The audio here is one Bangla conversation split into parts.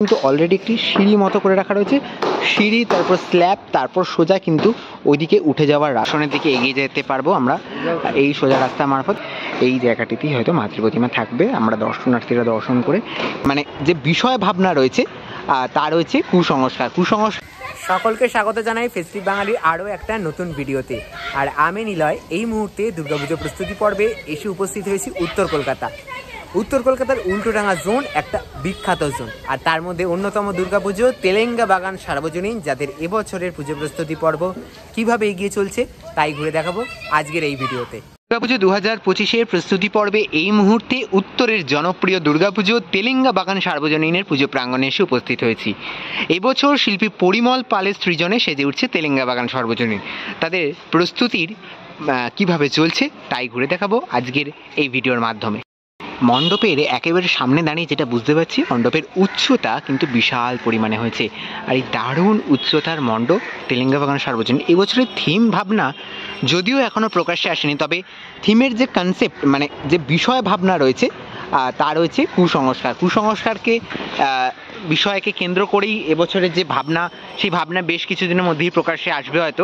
কিন্তু অলরেডি একটি সিঁড়ি মতো করে রাখা রয়েছে। সিঁড়ি, তারপর স্ল্যাব, তারপর সোজা কিন্তু ওইদিকে উঠে যাওয়ার আসনের দিকে এগিয়ে যেতে পারবো আমরা এই সোজা রাস্তা মারফত। এই জায়গাটিতেই হয়তো মাতৃ প্রতিমা থাকবে। আমরা দর্শনার্থীরা দর্শন করে মানে যে বিষয় ভাবনা রয়েছে তা রয়েছে কুসংস্কার। সকলকে স্বাগত জানাই ফেস্টিভ বাঙালির আরও একটা নতুন ভিডিওতে। আর আমি নিলয় এই মুহূর্তে দুর্গাপুজো প্রস্তুতি পর্বে এসে উপস্থিত হয়েছি উত্তর কলকাতা। উত্তর কলকাতার উল্টোডাঙ্গা জোন একটা বিখ্যাত জোন, আর তার মধ্যে অন্যতম দুর্গাপুজো তেলেঙ্গা বাগান সার্বজনীন, যাদের এবছরের পুজো প্রস্তুতি পর্ব কিভাবে এগিয়ে চলছে তাই ঘুরে দেখাবো আজকের এই ভিডিওতে। দুর্গাপুজো 2025-এর প্রস্তুতি পর্বে এই মুহূর্তে উত্তরের জনপ্রিয় দুর্গাপুজো তেলেঙ্গা বাগান সার্বজনীনের পুজো প্রাঙ্গণে এসে উপস্থিত হয়েছি। এবছর শিল্পী পরিমল পালের সৃজনে সেজে উঠছে তেলেঙ্গা বাগান সার্বজনীন। তাদের প্রস্তুতির কিভাবে চলছে তাই ঘুরে দেখাবো আজকের এই ভিডিওর মাধ্যমে। মণ্ডপের একেবারে সামনে দাঁড়িয়ে যেটা বুঝতে পারছি, মণ্ডপের উচ্চতা কিন্তু বিশাল পরিমাণে হয়েছে। আর এই দারুণ উচ্চতার মণ্ডপ তেলেঙ্গা বাগান সার্বজনীন। এবছরের থিম ভাবনা যদিও এখনও প্রকাশ্যে আসেনি, তবে থিমের যে কনসেপ্ট মানে যে বিষয় ভাবনা রয়েছে তা রয়েছে কুসংস্কারকে বিষয়কে কেন্দ্র করেই এবছরের যে ভাবনা, সেই ভাবনা বেশ কিছুদিনের মধ্যেই প্রকাশ্যে আসবে হয়তো।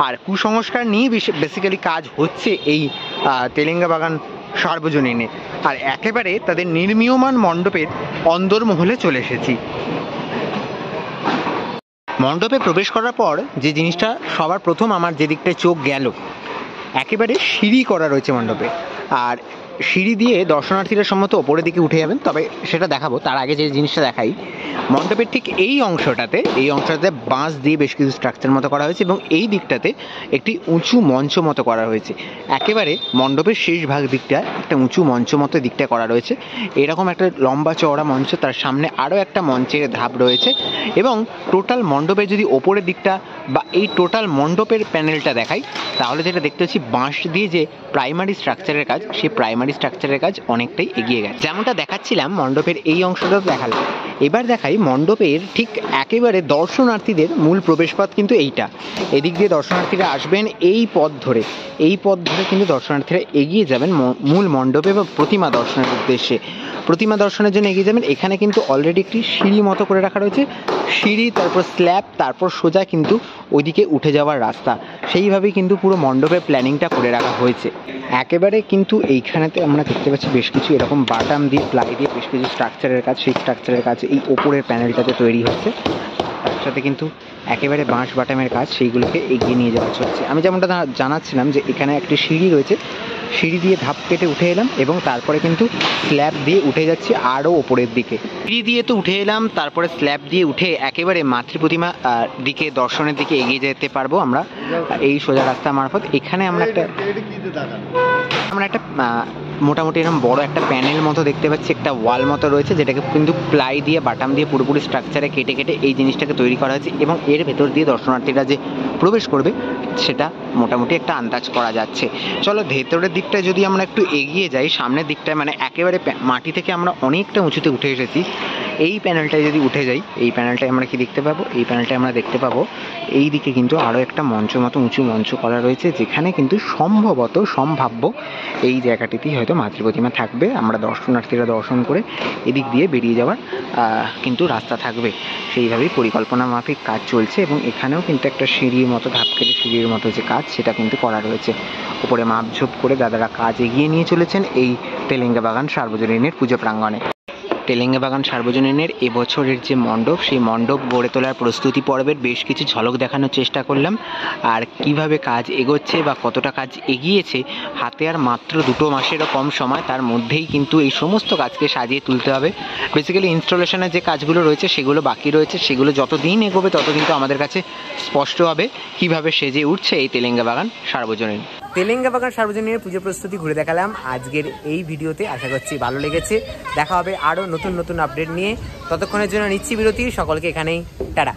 আর কুসংস্কার নিয়ে বেসিক্যালি কাজ হচ্ছে এই তেলেঙ্গা বাগান সার্বজনীনে। আর একেবারে তাদের নির্মীয়মান মণ্ডপের অন্দরমহলে চলে এসেছি। মণ্ডপে প্রবেশ করার পর যে জিনিসটা সবার প্রথম আমার যে দিকটায় চোখ গেল, একেবারে সিঁড়ি করা রয়েছে মণ্ডপে। আর সিঁড়ি দিয়ে দর্শনার্থীরা সম্ভবত ওপরের দিকে উঠে যাবেন, তবে সেটা দেখাবো। তার আগে যে জিনিসটা দেখাই, মণ্ডপের ঠিক এই অংশটাতে বাঁশ দিয়ে বেশ কিছু স্ট্রাকচার মতো করা হয়েছে এবং এই দিকটাতে একটি উঁচু মঞ্চ মতো করা হয়েছে। একেবারে মণ্ডপের শেষ ভাগ দিকটা একটা উঁচু মঞ্চ মতো দিকটা করা রয়েছে। এরকম একটা লম্বা চওড়া মঞ্চ, তার সামনে আরও একটা মঞ্চের ধাপ রয়েছে। এবং টোটাল মণ্ডপের যদি ওপরের দিকটা বা এই টোটাল মণ্ডপের প্যানেলটা দেখাই, তাহলে যেটা দেখতে পাচ্ছি বাঁশ দিয়ে যে প্রাইমারি স্ট্রাকচারের কাজ, সেই প্রাইমারি স্ট্রাকচারের কাজ অনেকটাই এগিয়ে গেছে। যেমনটা দেখাচ্ছিলাম মণ্ডপের এই অংশটা দেখালাম, এবার দেখাই মণ্ডপের ঠিক একেবারে দর্শনার্থীদের মূল প্রবেশপথ কিন্তু এইটা। এদিক দিয়ে দর্শনার্থীরা আসবেন এই পথ ধরে কিন্তু দর্শনার্থীরা এগিয়ে যাবেন মূল মণ্ডপে বা প্রতিমা দর্শনের উদ্দেশ্যে। প্রতিমা দর্শনের জন্য এগিয়ে যাবেন। এখানে কিন্তু অলরেডি একটি সিঁড়ি মতো করে রাখা রয়েছে। সিঁড়ি, তারপর স্ল্যাব, তারপর সোজা কিন্তু ওইদিকে উঠে যাওয়ার রাস্তা। সেইভাবেই কিন্তু পুরো মণ্ডপের প্ল্যানিংটা করে রাখা হয়েছে। একেবারে কিন্তু এইখানেতে আমরা দেখতে পাচ্ছি বেশ কিছু এরকম বাটাম দিয়ে, প্লাই দিয়ে বেশ কিছু স্ট্রাকচারের কাজ, সেই স্ট্রাকচারের কাজ এই ওপরের প্যানেলটাতে তৈরি হচ্ছে। তার সাথে কিন্তু একেবারে বাঁশ বাটামের কাজ, সেইগুলোকে এগিয়ে নিয়ে যাওয়া চলছে। আমি যেমনটা জানাচ্ছিলাম যে এখানে একটি সিঁড়ি রয়েছে, সিঁড়ি দিয়ে ধাপ কেটে উঠে এলাম এবং তারপরে কিন্তু স্ল্যাব দিয়ে উঠে যাচ্ছি আরও ওপরের দিকে। সিঁড়ি দিয়ে তো উঠে এলাম, তারপরে স্ল্যাব দিয়ে উঠে একেবারে মাতৃ প্রতিমা দিকে দর্শনের দিকে এগিয়ে যেতে পারবো আমরা এই সোজা রাস্তা মারফত। এখানে আমরা একটা মোটামুটি এরকম বড় একটা প্যানেল মতো দেখতে পাচ্ছি, একটা ওয়াল মতো রয়েছে, যেটাকে কিন্তু প্লাই দিয়ে বাটাম দিয়ে পুরোপুরি স্ট্রাকচারে কেটে এই জিনিসটাকে তৈরি করা হয়েছে। এবং এর ভেতর দিয়ে দর্শনার্থীরা যে প্রবেশ করবে সেটা মোটামুটি একটা আন্দাজ করা যাচ্ছে। চলো ভেতরের দিকটা যদি আমরা একটু এগিয়ে যাই, সামনের দিকটায় মানে একেবারে মাটি থেকে আমরা অনেকটা উঁচুতে উঠে এসেছি। এই প্যানেলটায় যদি উঠে যাই, এই প্যানেলটায় আমরা কি দেখতে পাবো, এই প্যানেলটায় আমরা দেখতে পাবো এই দিকে কিন্তু আরও একটা মঞ্চ মতো উঁচু মঞ্চ করা রয়েছে, যেখানে কিন্তু সম্ভাব্য এই জায়গাটিতেই হয়তো মাতৃ প্রতিমা থাকবে। আমরা দর্শনার্থীরা দর্শন করে এদিক দিয়ে বেরিয়ে যাওয়ার কিন্তু রাস্তা থাকবে। সেইভাবেই পরিকল্পনা মাফিক কাজ চলছে এবং এখানেও কিন্তু একটা সিঁড়ির মতো ধাপ কেটে সিঁড়ির মতো যে কাজ, সেটা কিন্তু করা রয়েছে। উপরে মাপঝোপ করে দাদারা কাজ এগিয়ে নিয়ে চলেছেন এই তেলেঙ্গা বাগান সার্বজনীনের পুজো প্রাঙ্গণে। তেলেঙ্গা বাগান সার্বজনীনের এবছরের যে মণ্ডপ, সেই মণ্ডপ গড়ে তোলার প্রস্তুতি পর্বের বেশ কিছু ঝলক দেখানোর চেষ্টা করলাম। আর কিভাবে কাজ এগোচ্ছে বা কতটা কাজ এগিয়েছে, হাতে আর মাত্র 2 মাসেরও কম সময়, তার মধ্যেই কিন্তু এই সমস্ত কাজকে সাজিয়ে তুলতে হবে। বেসিক্যালি ইনস্টলেশনের যে কাজগুলো রয়েছে সেগুলো বাকি রয়েছে, সেগুলো যতদিন এগোবে তত কিন্তু আমাদের কাছে স্পষ্ট হবে কিভাবে সেজে উঠছে এই তেলেঙ্গা বাগান সার্বজনীন। তেলেঙ্গা বাগান সার্বজনীনের পুজো প্রস্তুতি ঘুরে দেখালাম আজকের এই ভিডিওতে। আশা করছি ভালো লেগেছে। দেখা হবে আরও নতুন আপডেট নিয়ে। ততক্ষণের জন্য নিচ্ছি বিরতি। সকলকে এখানেই টাটা।